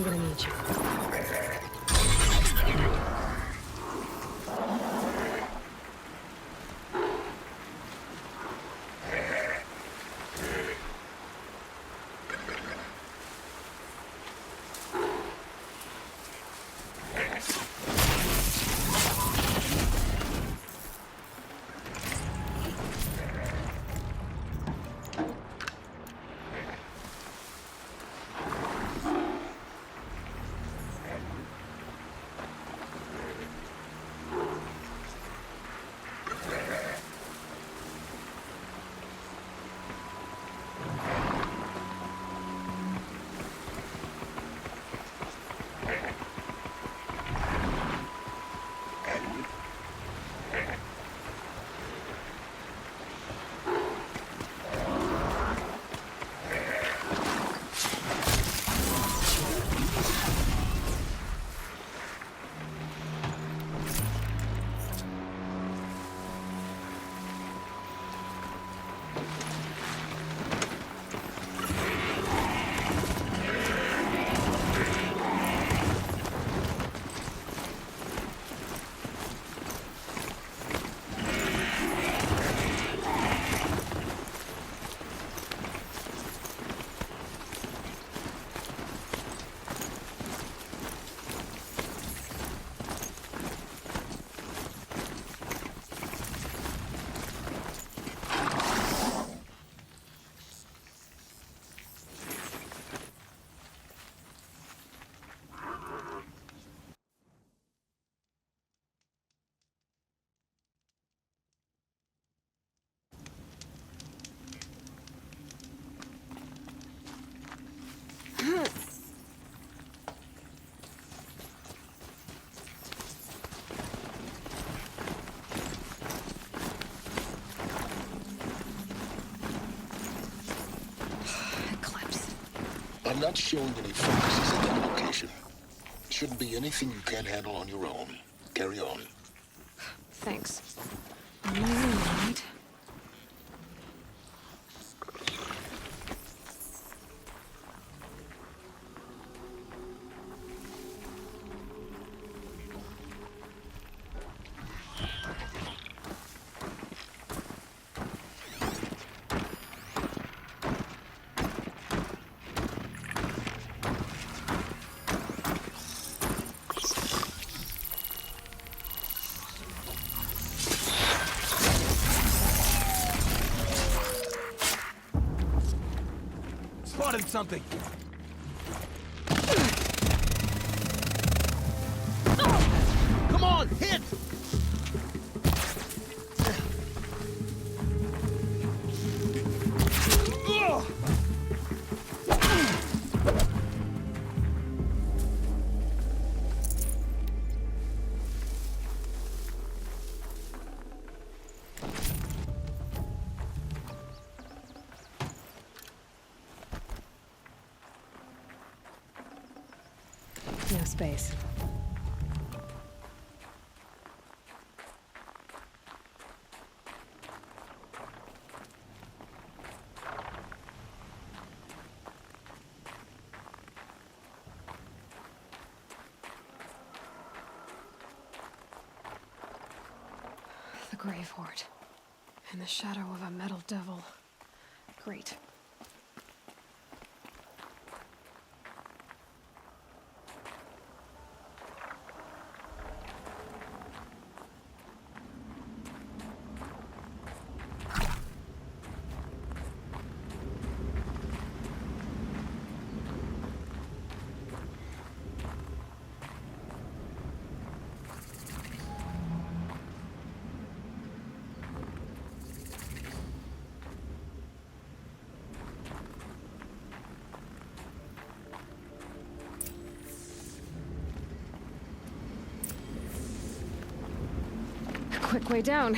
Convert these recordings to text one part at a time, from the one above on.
I'm gonna need you. I'm not showing any focuses at that location. Shouldn't be anything you can't handle on your own. Carry on. Thanks. I'm not in, right? Spotted something! Come on, hit! No space. The Grave Horde. In the shadow of a metal devil. Great. Quick way down.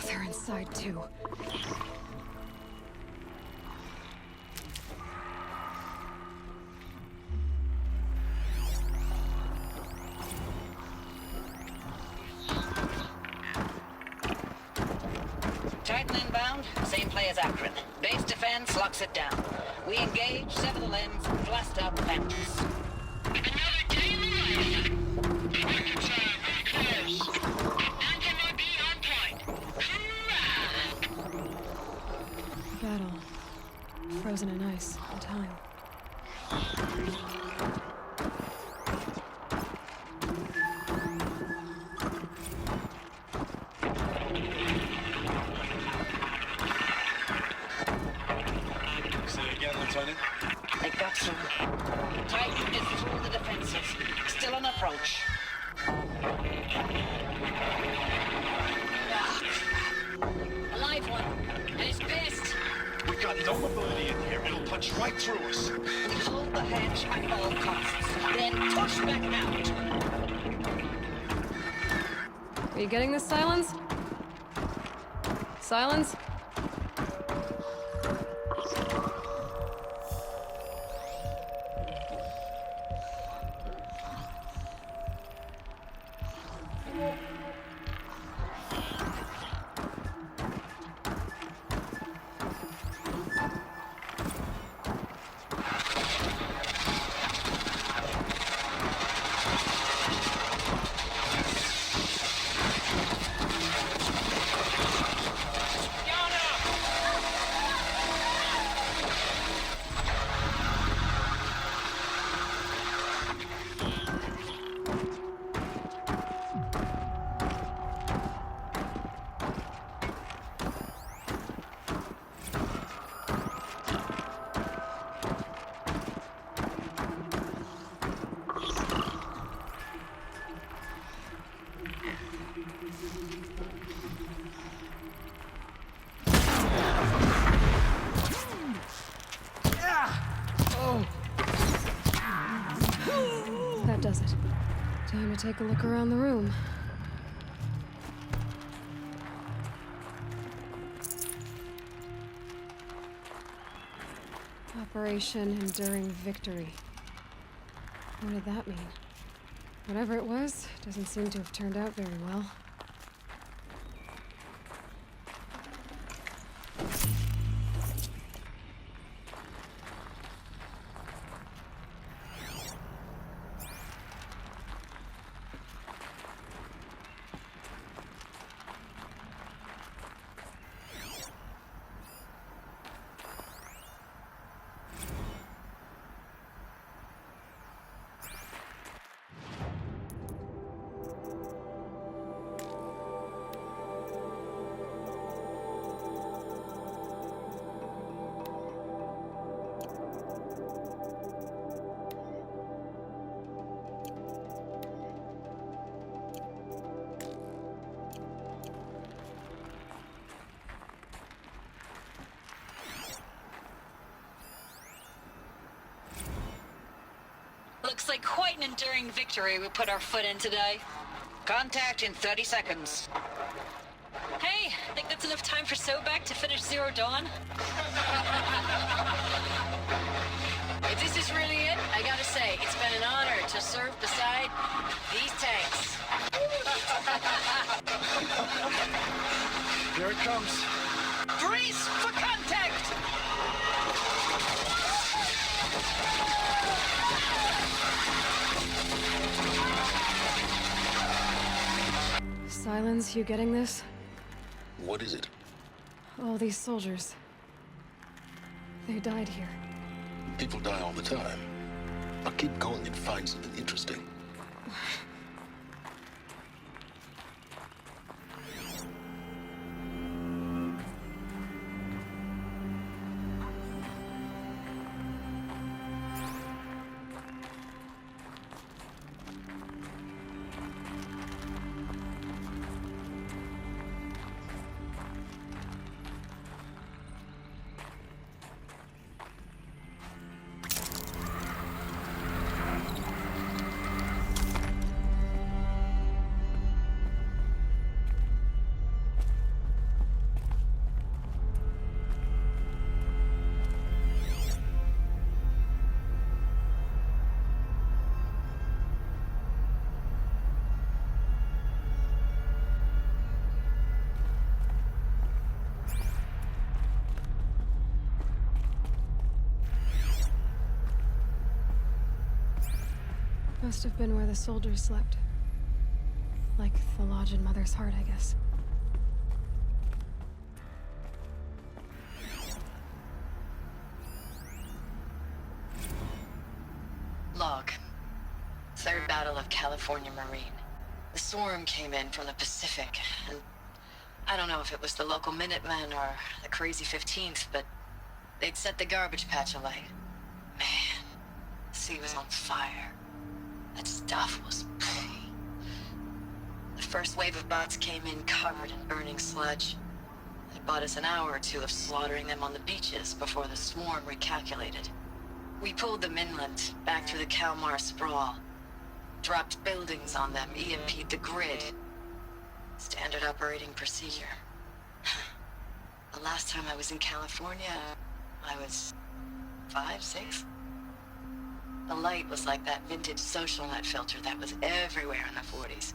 They're inside too. Titan inbound, same play as Akron. Base defense locks it down. We engage, sever the limbs, blast out the ventures. Another team alive. Rocket sir, very close. Anti-MOB on point. Hoorah! Battle. Frozen in ice. In time. Say it again, Lieutenant. They got through. Titan is through the defenses. Still on approach. A live one. And he's pissed. We got no mobility in here. It'll punch right through us. We hold the hedge at all costs. Then push back out. Are you getting this, Silence? Silence? That does it. Time to take a look around the room. Operation Enduring Victory. What did that mean? Whatever it was, doesn't seem to have turned out very well. Looks like quite an enduring victory we put our foot in today. Contact in 30 seconds. Hey, think that's enough time for Sobek to finish Zero Dawn? If this is really it, I gotta say, it's been an honor to serve beside these tanks. Here it comes. Grease for contact! Silence, you getting this? What is it? All these soldiers. They died here. People die all the time. Now keep going and find something interesting. Must have been where the soldiers slept. Like the lodge in Mother's Heart, I guess. Log. Third Battle of California Marine. The swarm came in from the Pacific, and I don't know if it was the local Minutemen or the crazy 15th, but they'd set the garbage patch alight. Man, the sea was on fire. That stuff was pretty. The first wave of bots came in covered in burning sludge. It bought us an hour or two of slaughtering them on the beaches before the swarm recalculated. We pulled them inland, back through the Kalmar sprawl. Dropped buildings on them, EMP'd the grid. Standard operating procedure. The last time I was in California, I was 5, 6? The light was like that vintage social net filter that was everywhere in the 40s.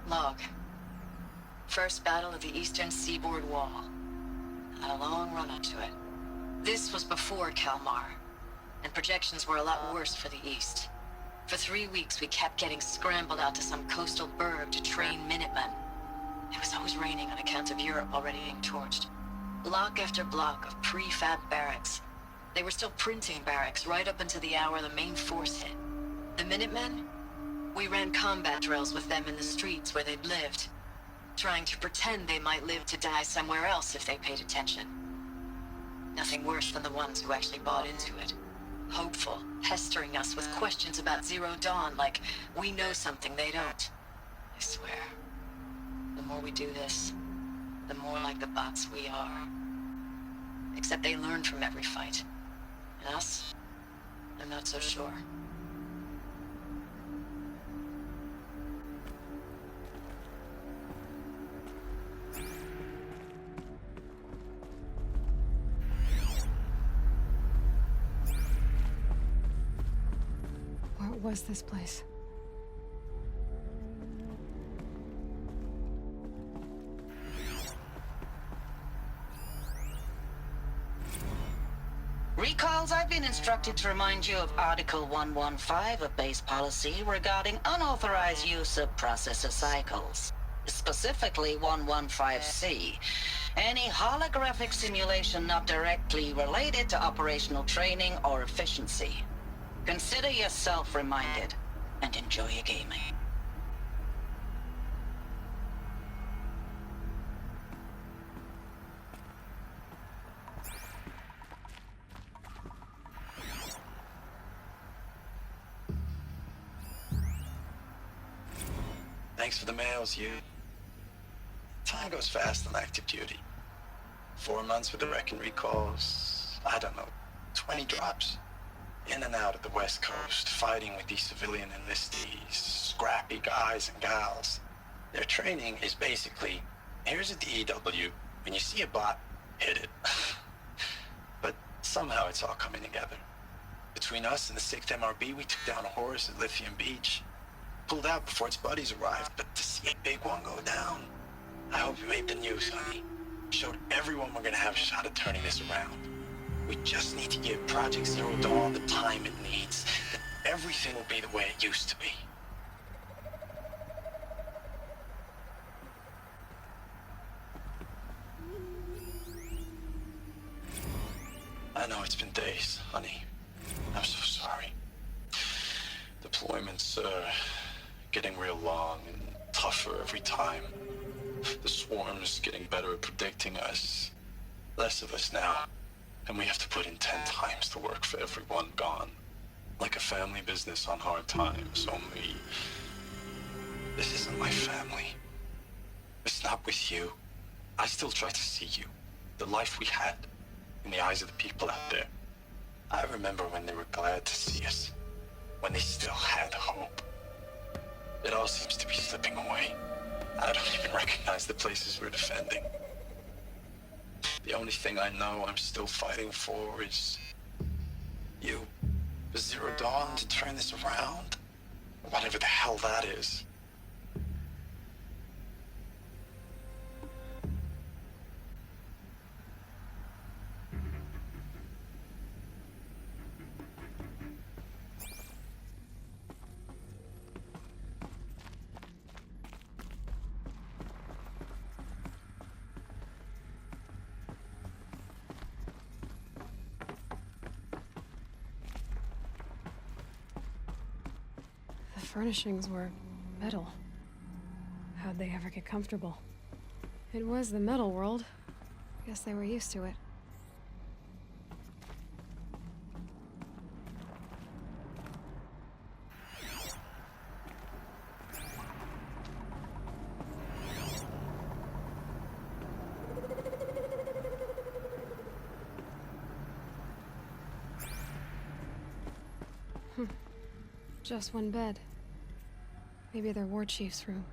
Log. First battle of the eastern seaboard wall. Had a long run up to it. This was before Kalmar, and projections were a lot worse for the east. For 3 weeks, we kept getting scrambled out to some coastal burg to train Minutemen. It was always raining on account of Europe already being torched. Block after block of prefab barracks. They were still printing barracks right up until the hour the main force hit. The Minutemen? We ran combat drills with them in the streets where they'd lived, trying to pretend they might live to die somewhere else if they paid attention. Nothing worse than the ones who actually bought into it. Hopeful, pestering us with questions about Zero Dawn like we know something they don't. I swear, the more we do this, the more like the bots we are. Except they learn from every fight. And us? I'm not so sure. What was this place? Recalls, I've been instructed to remind you of Article 115 of base policy regarding unauthorized use of processor cycles. Specifically 115C. Any holographic simulation not directly related to operational training or efficiency. Consider yourself reminded, and enjoy your gaming. Thanks for the mails, you. Time goes fast on active duty. 4 months with the Reckon recalls, I don't know, 20 drops. In and out of the West Coast, fighting with these civilian enlistees, scrappy guys and gals. Their training is basically, here's a DEW, when you see a bot, hit it. But somehow it's all coming together. Between us and the 6th MRB, we took down a horse at Lithium Beach. Pulled out before its buddies arrived, but to see a big one go down, I hope you made the news, honey. Showed everyone we're gonna have a shot at turning this around. We just need to give Project Zero Dawn the time it needs. Then everything will be the way it used to be. I know it's been days, honey. I'm so sorry. Deployments are getting real long and tougher every time. The swarm's getting better at predicting us. Less of us now. And we have to put in 10 times the work for everyone gone. Like a family business on hard times, only... This isn't my family. It's not with you. I still try to see you. The life we had. In the eyes of the people out there. I remember when they were glad to see us. When they still had hope. It all seems to be slipping away. I don't even recognize the places we're defending. The only thing I know I'm still fighting for is you. The Zero Dawn to turn this around. Whatever the hell that is. furnishings were metal. How'd they ever get comfortable? It was the metal world. Guess they were used to it. Just one bed. Maybe their war chief's room.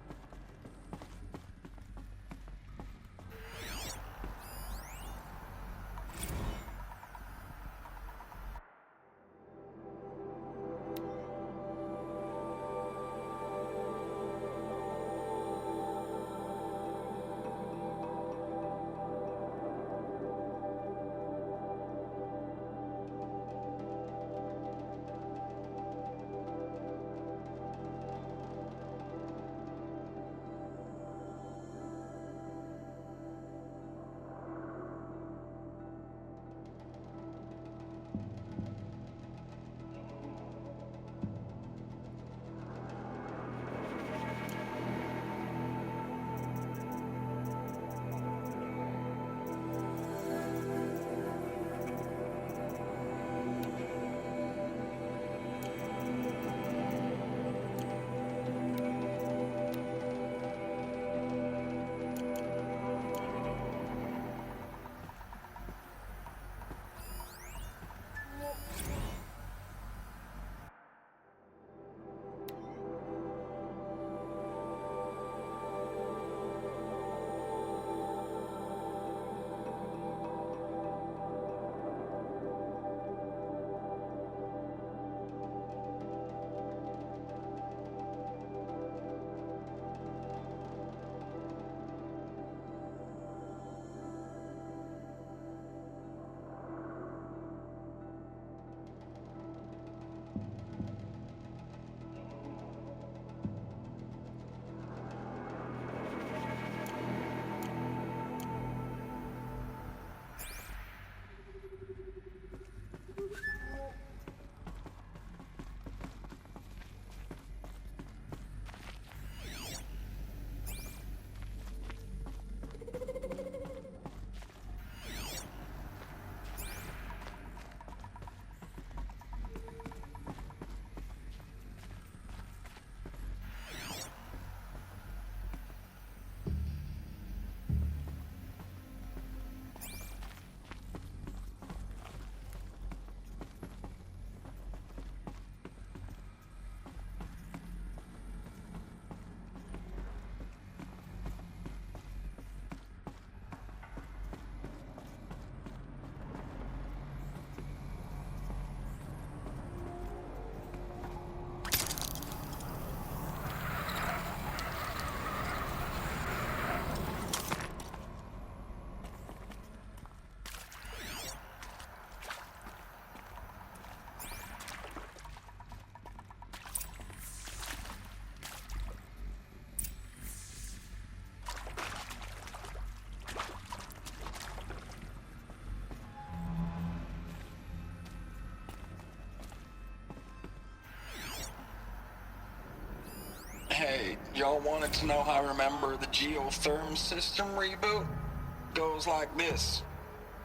Hey, y'all wanted to know how I remember the geotherm system reboot? Goes like this.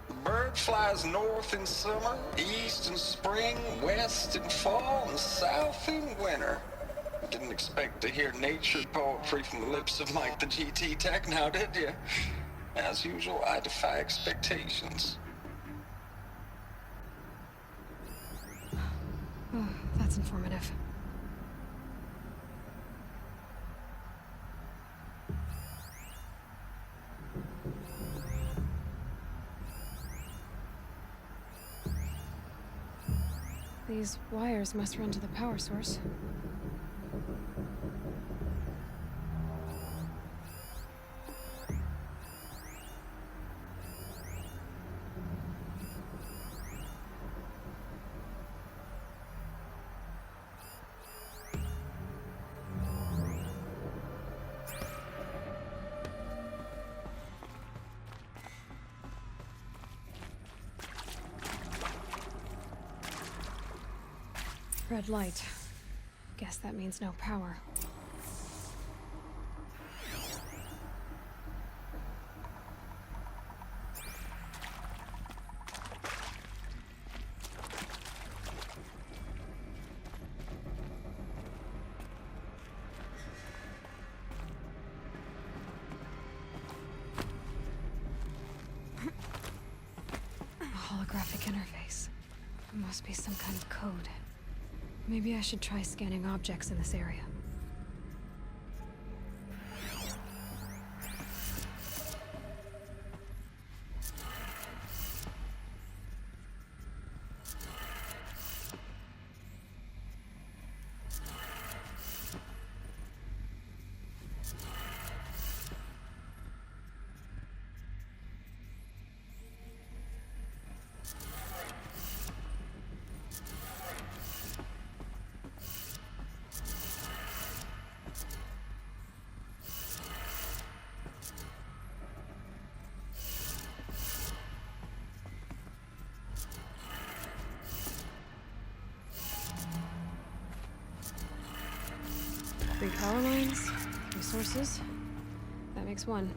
The bird flies north in summer, east in spring, west in fall, and south in winter. Didn't expect to hear nature poetry from the lips of Mike the GT Tech now, did you? As usual, I defy expectations. Oh, that's informative. These wires must run to the power source. Red light. Guess that means no power. A holographic interface. It must be some kind of code. Maybe I should try scanning objects in this area. Three power lines, resources. That makes one.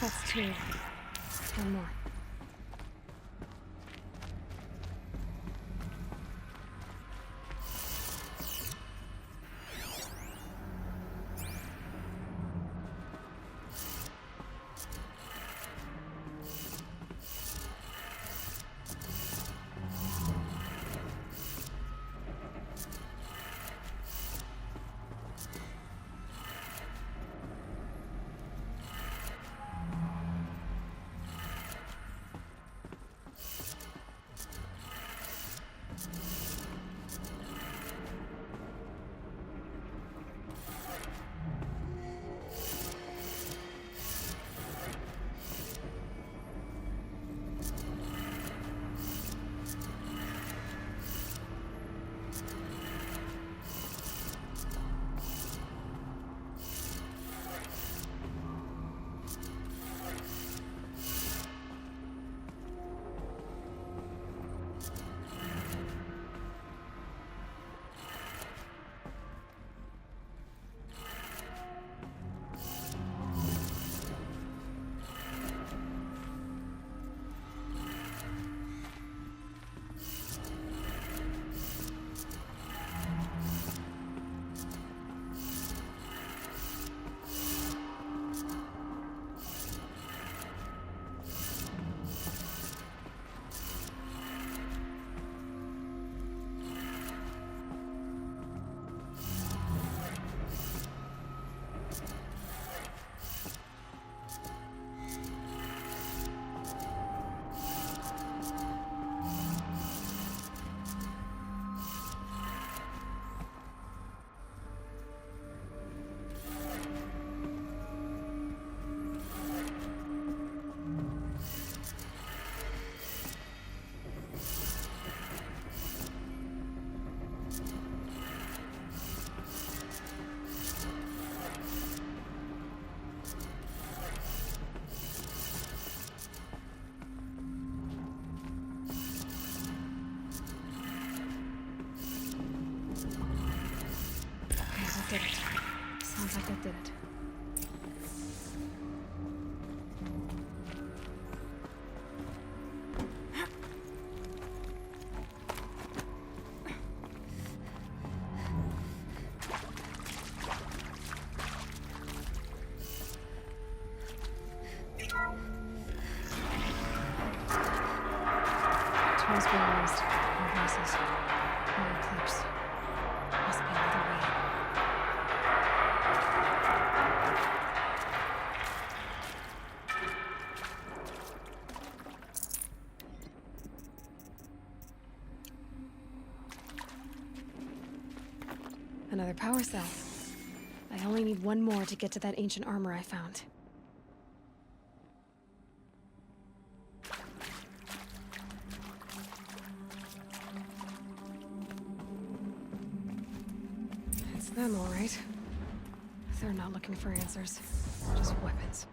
That's two. One more. did it. Sounds like that did it. Tools being raised. No voices. No eclipse. Must be another way. Another power cell. I only need one more to get to that ancient armor I found. It's them, all right. They're not looking for answers, just weapons.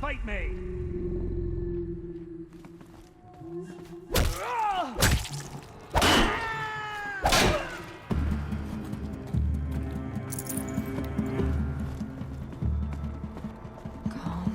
Fight me! Calm.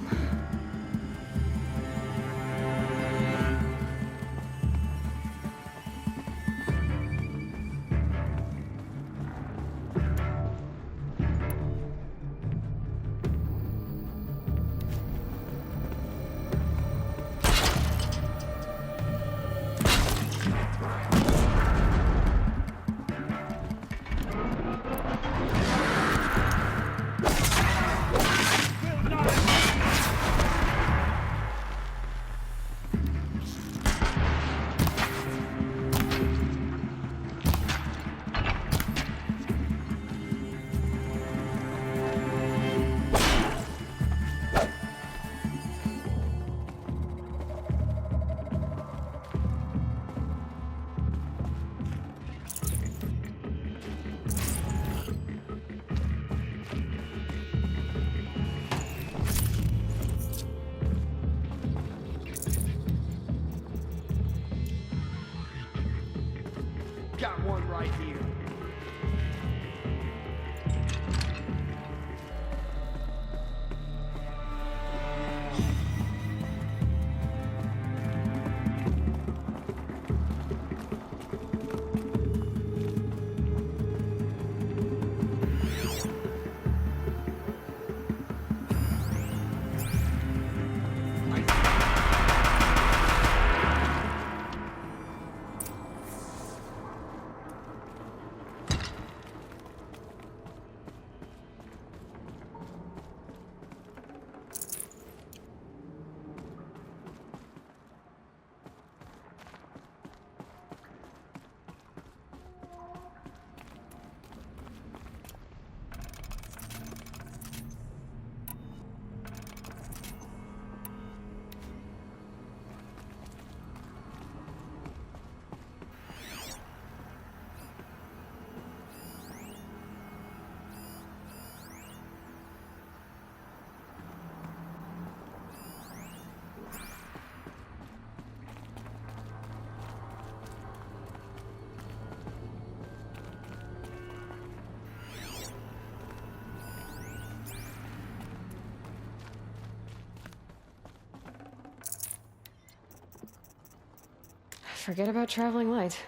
forget about traveling light.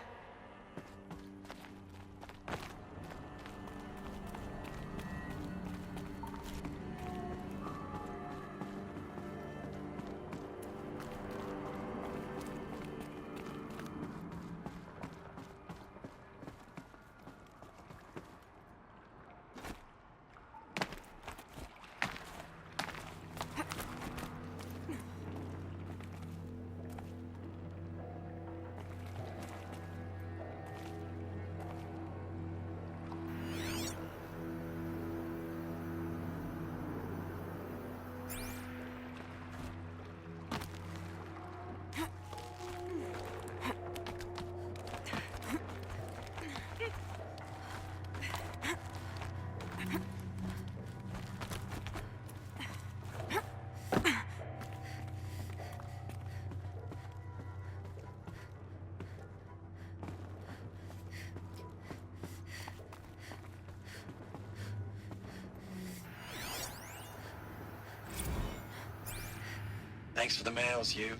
Thanks for the mails, you.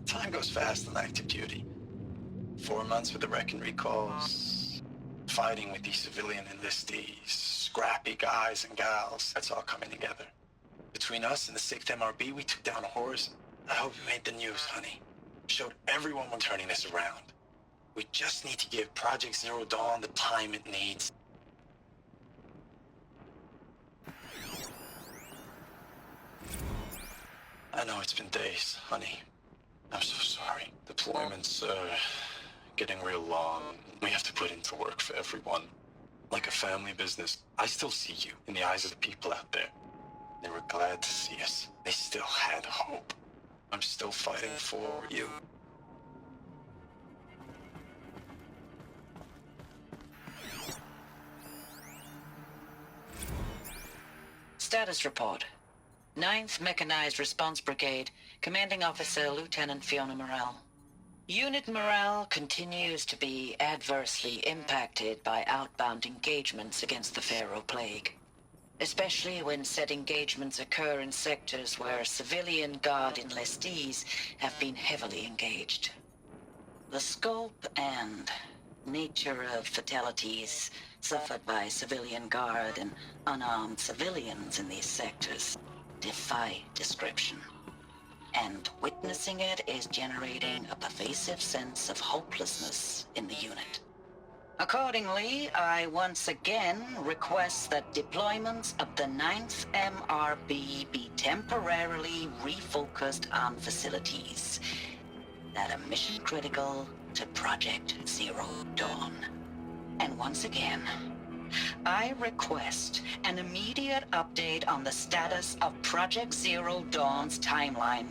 Time goes fast on active duty. 4 months with the wreck and recalls, fighting with these civilian enlistees, scrappy guys and gals. That's all coming together. Between us and the 6th MRB, we took down a horse. I hope you made the news, honey. Showed everyone we're turning this around. We just need to give Project Zero Dawn the time it needs. I know it's been days, honey. I'm so sorry. Deployments are getting real long. We have to put into work for everyone. Like a family business. I still see you in the eyes of the people out there. They were glad to see us. They still had hope. I'm still fighting for you. Status report. 9th Mechanized Response Brigade, Commanding Officer Lieutenant Fiona Morell. Unit morale continues to be adversely impacted by outbound engagements against the Pharaoh Plague, especially when said engagements occur in sectors where civilian guard enlistees have been heavily engaged. The scope and nature of fatalities suffered by civilian guard and unarmed civilians in these sectors defy description, and witnessing it is generating a pervasive sense of hopelessness in the unit. Accordingly, I once again request that deployments of the 9th MRB be temporarily refocused on facilities that are mission critical to Project Zero Dawn. And once again, I request an immediate update on the status of Project Zero Dawn's timeline.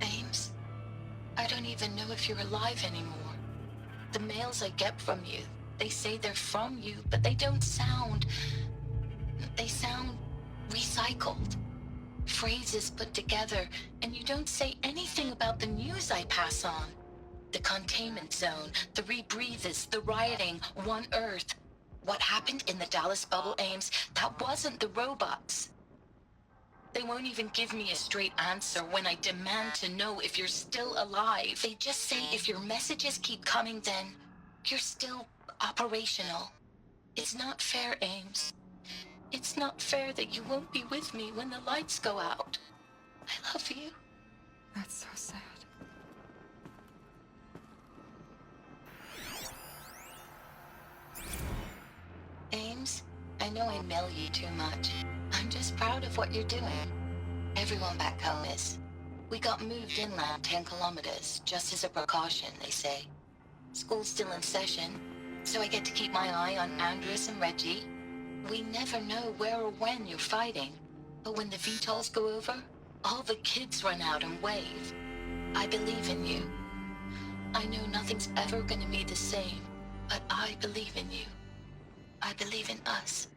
Ames, I don't even know if you're alive anymore. The mails I get from you, they say they're from you, but they don't sound... They sound recycled. Phrases put together, and you don't say anything about the news I pass on. The containment zone, the rebreathers, the rioting, One Earth. What happened in the Dallas bubble, Ames, that wasn't the robots. They won't even give me a straight answer when I demand to know if you're still alive. They just say if your messages keep coming, then you're still operational. It's not fair, Ames. It's not fair that you won't be with me when the lights go out. I love you. That's so sad. Ames, I know I mail you too much. I'm just proud of what you're doing. Everyone back home is. We got moved inland 10 kilometers, just as a precaution, they say. School's still in session, so I get to keep my eye on Andres and Reggie. We never know where or when you're fighting, but when the VTOLs go over, all the kids run out and wave. I believe in you. I know nothing's ever gonna be the same, but I believe in you. I believe in us.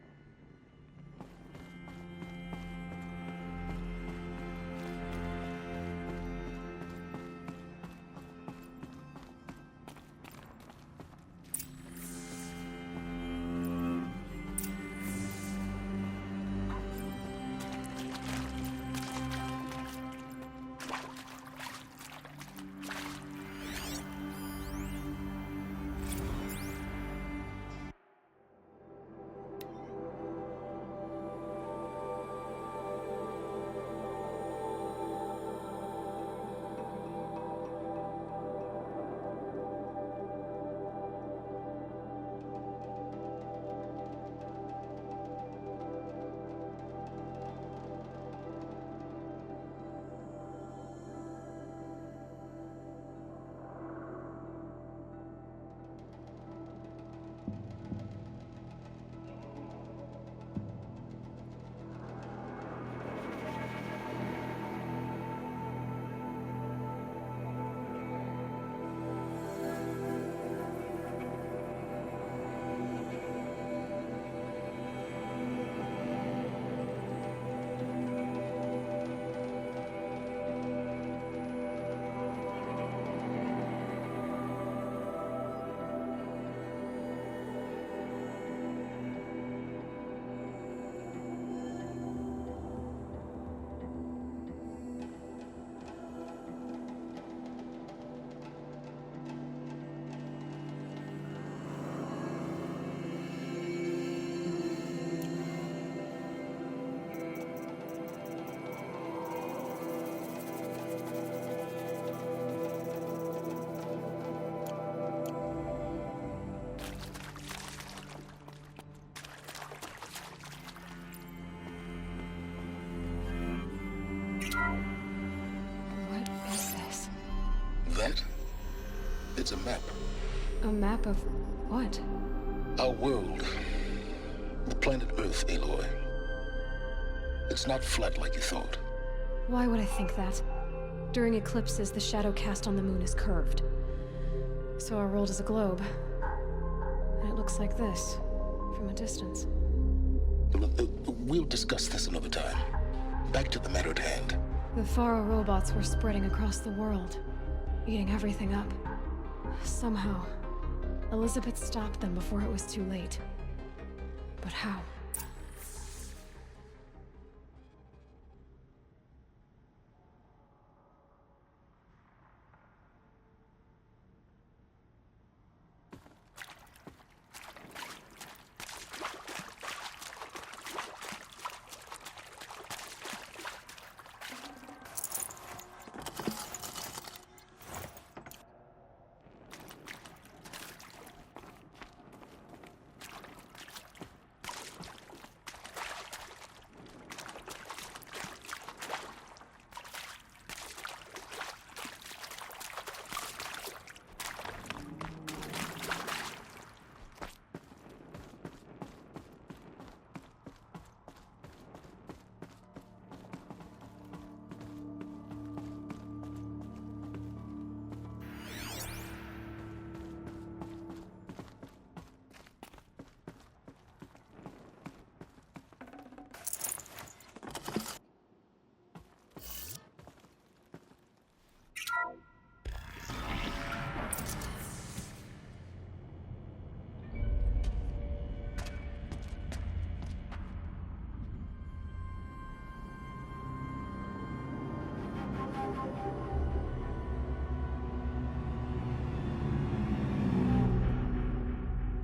That? It's a map. A map of what? Our world. The planet Earth, Aloy. It's not flat like you thought. Why would I think that? During eclipses, the shadow cast on the moon is curved. So our world is a globe. And it looks like this, from a distance. We'll discuss this another time. Back to the matter at hand. The Faro robots were spreading across the world, eating everything up. Somehow, Elizabeth stopped them before it was too late. But how?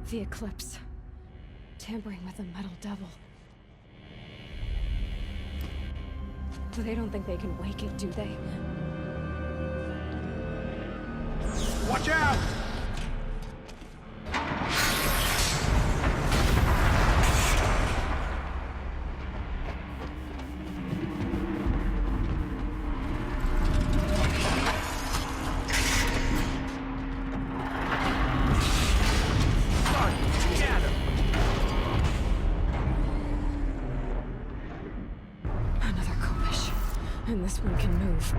The Eclipse. Tampering with the Metal Devil. They don't think they can wake it, do they? Watch out! Another Kopish. And this one can move.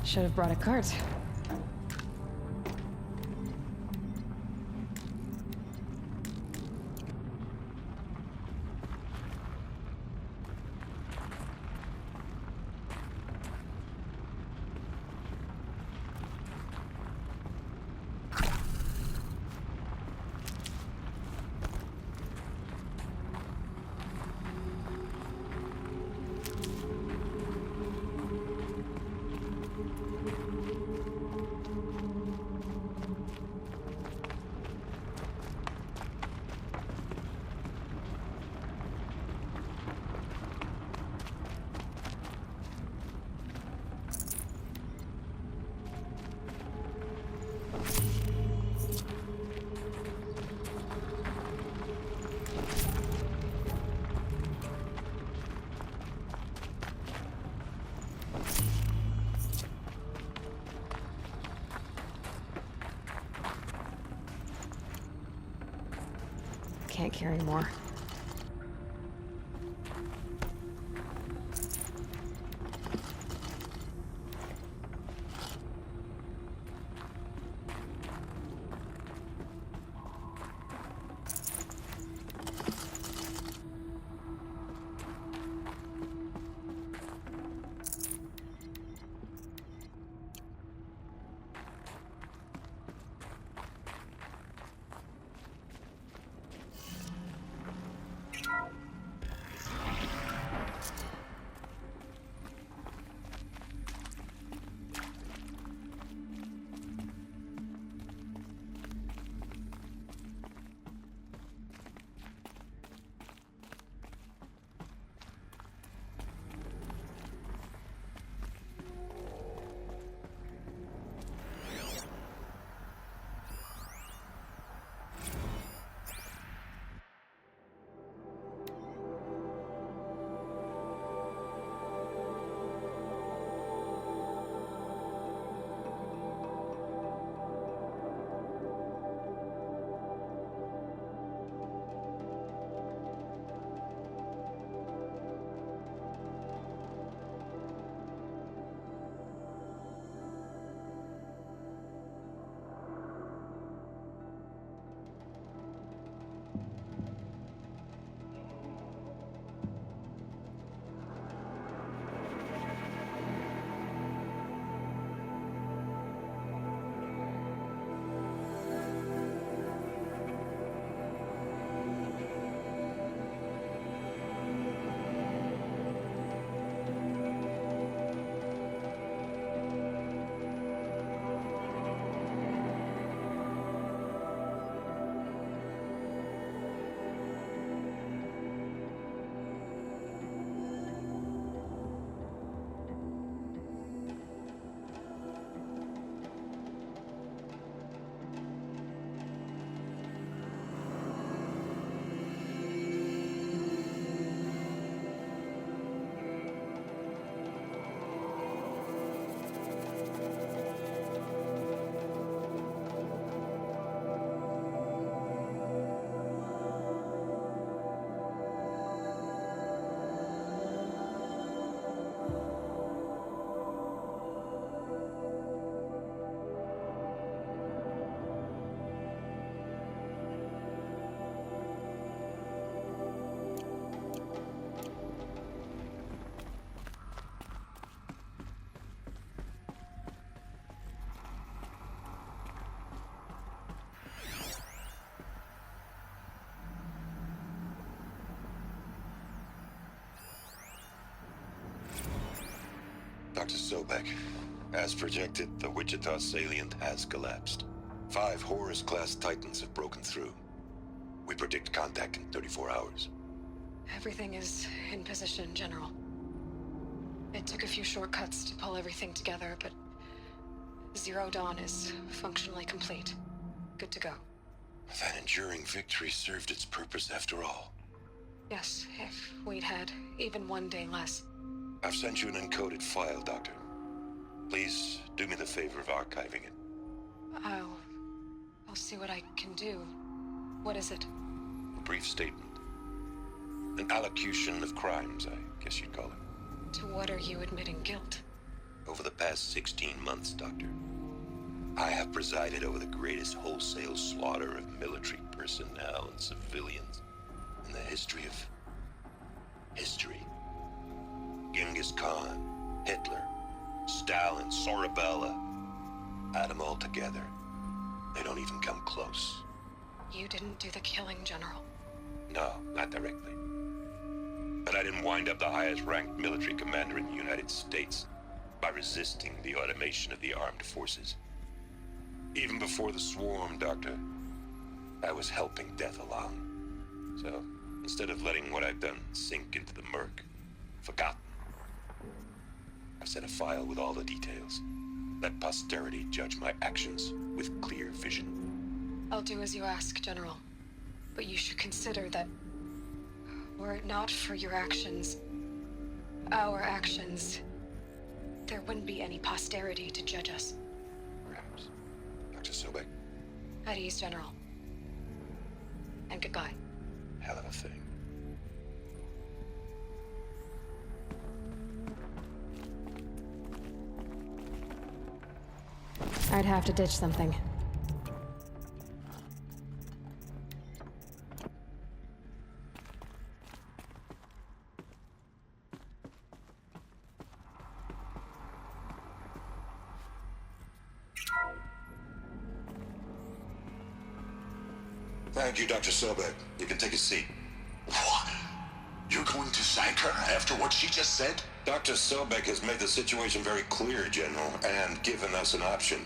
Should have brought a cart. Can't carry more. Dr. Sobek, as projected, the Wichita salient has collapsed. 5 Horus-class Titans have broken through. We predict contact in 34 hours. Everything is in position, General. It took a few shortcuts to pull everything together, but Zero Dawn is functionally complete. Good to go. That enduring victory served its purpose after all. Yes, if we'd had even one day less. I've sent you an encoded file, Doctor. Please do me the favor of archiving it. I'll see what I can do. What is it? A brief statement. An allocution of crimes, I guess you'd call it. To what are you admitting guilt? Over the past 16 months, Doctor, I have presided over the greatest wholesale slaughter of military personnel and civilians in the history of history. Genghis Khan, Hitler, Stalin, Sorabella. Add them all together. They don't even come close. You didn't do the killing, General. No, not directly. But I didn't wind up the highest ranked military commander in the United States by resisting the automation of the armed forces. Even before the swarm, Doctor, I was helping death along. So, instead of letting what I've done sink into the murk, forgotten, I set a file with all the details. Let posterity judge my actions with clear vision. I'll do as you ask, General. But you should consider that were it not for your actions, our actions, there wouldn't be any posterity to judge us. Perhaps. Dr. Sobek, At ease, General. And goodbye. hell of a thing. I'd have to ditch something. Thank you, Dr. Sobek. You can take a seat. What? You're going to thank her after what she just said? Dr. Sobek has made the situation very clear, General, and given us an option.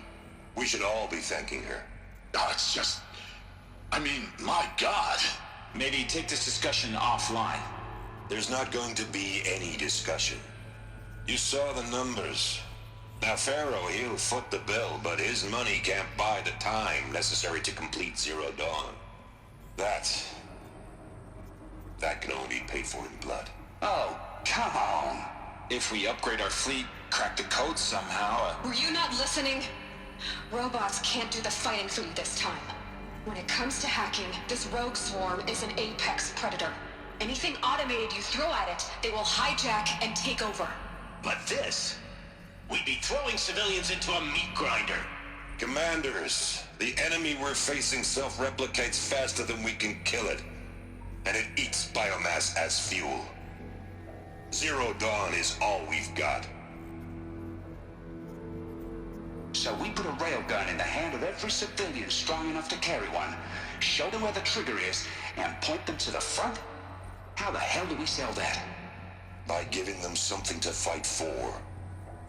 We should all be thanking her. No, it's just... I mean, my God. Maybe take this discussion offline. There's not going to be any discussion. You saw the numbers. Now, Pharaoh, he'll foot the bill, but his money can't buy the time necessary to complete Zero Dawn. That can only be paid for in blood. Oh, come on. If we upgrade our fleet, crack the code somehow, Were you not listening? Robots can't do the fighting for you this time. When it comes to hacking, this rogue swarm is an apex predator. Anything automated you throw at it, they will hijack and take over. But this, we'd be throwing civilians into a meat grinder. Commanders, the enemy we're facing self-replicates faster than we can kill it. And it eats biomass as fuel. Zero Dawn is all we've got. So we put a railgun in the hand of every civilian strong enough to carry one, show them where the trigger is, and point them to the front? How the hell do we sell that? By giving them something to fight for.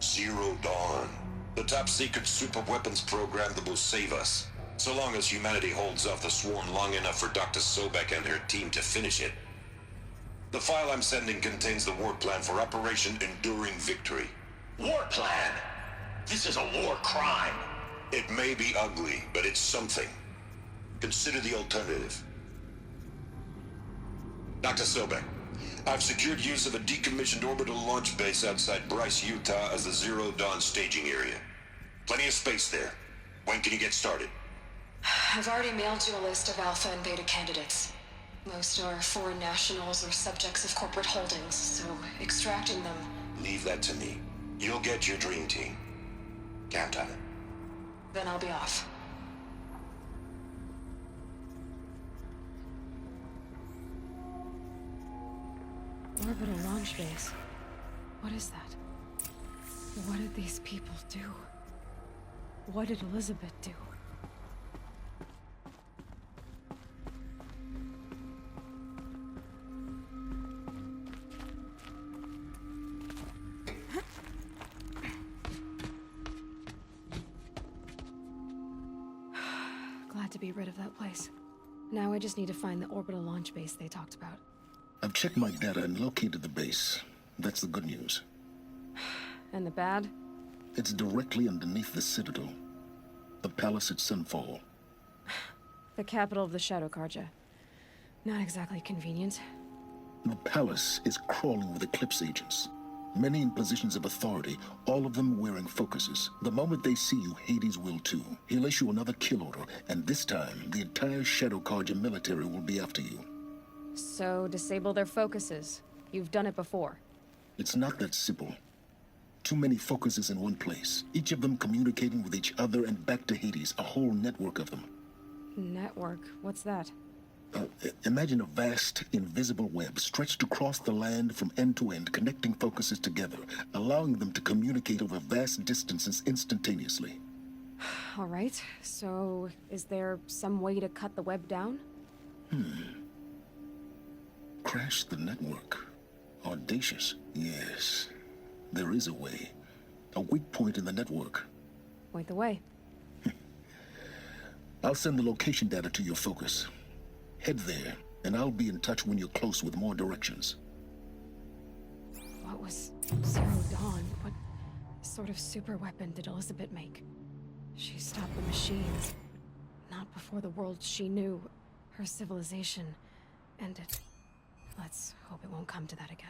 Zero Dawn. The top-secret super-weapons program that will save us. So long as humanity holds off the swarm long enough for Dr. Sobek and her team to finish it. The file I'm sending contains the war plan for Operation Enduring Victory. War plan? This is a war crime. It may be ugly, but it's something. Consider the alternative. Dr. Sobek, I've secured use of a decommissioned orbital launch base outside Bryce, Utah as the Zero Dawn staging area. Plenty of space there. When can you get started? I've already mailed you a list of Alpha and Beta candidates. Most are foreign nationals or subjects of corporate holdings, so extracting them... Leave that to me. You'll get your dream team. Count on it. Then I'll be off. Orbital launch base. What is that? What did these people do? What did Elizabeth do? Glad to be rid of that place. Now I just need to find the orbital launch base they talked about. I've checked my data and located the base. That's the good news. And the bad? It's directly underneath the Citadel. The palace at Sunfall. The capital of the Shadow Carja. Not exactly convenient. The palace is crawling with Eclipse agents. Many in positions of authority, all of them wearing focuses. The moment they see you, Hades will too. He'll issue another kill order, and this time, the entire Shadow Carja military will be after you. So, disable their focuses. You've done it before. It's not that simple. Too many focuses in one place, each of them communicating with each other and back to Hades, a whole network of them. Network? What's that? Imagine a vast, invisible web stretched across the land from end to end, connecting focuses together, allowing them to communicate over vast distances instantaneously. All right, so is there some way to cut the web down? Crash the network. Audacious. Yes, there is a way. A weak point in the network. Point the way. I'll send the location data to your focus. Head there, and I'll be in touch when you're close with more directions. What was Zero Dawn? What sort of super weapon did Elizabeth make? She stopped the machines. Not before the world she knew, her civilization, ended. Let's hope it won't come to that again.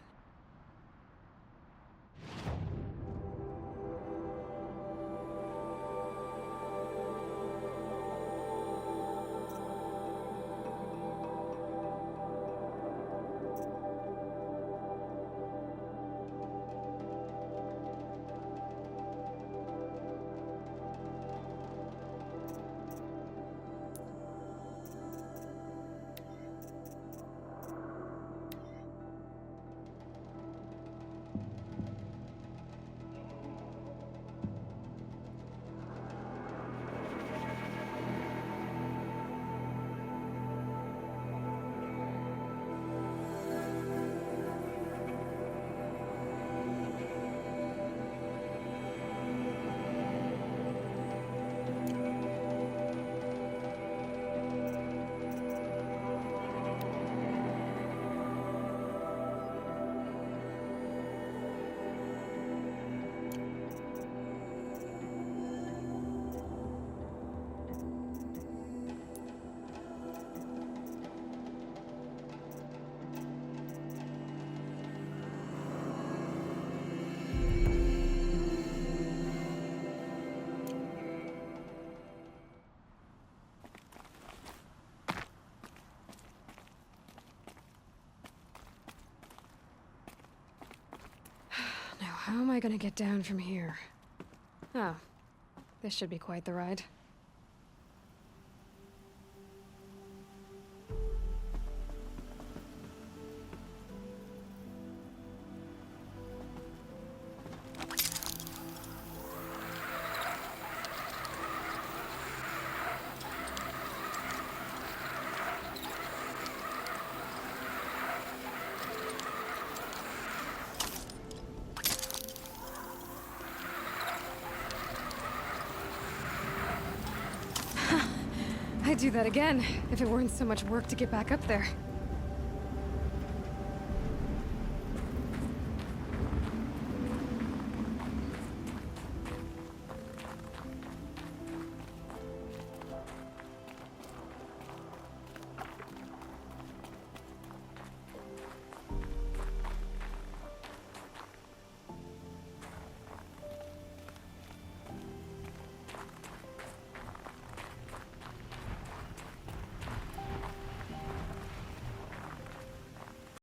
Now, how am I gonna get down from here? Oh, this should be quite the ride. I'd do that again, if it weren't so much work to get back up there.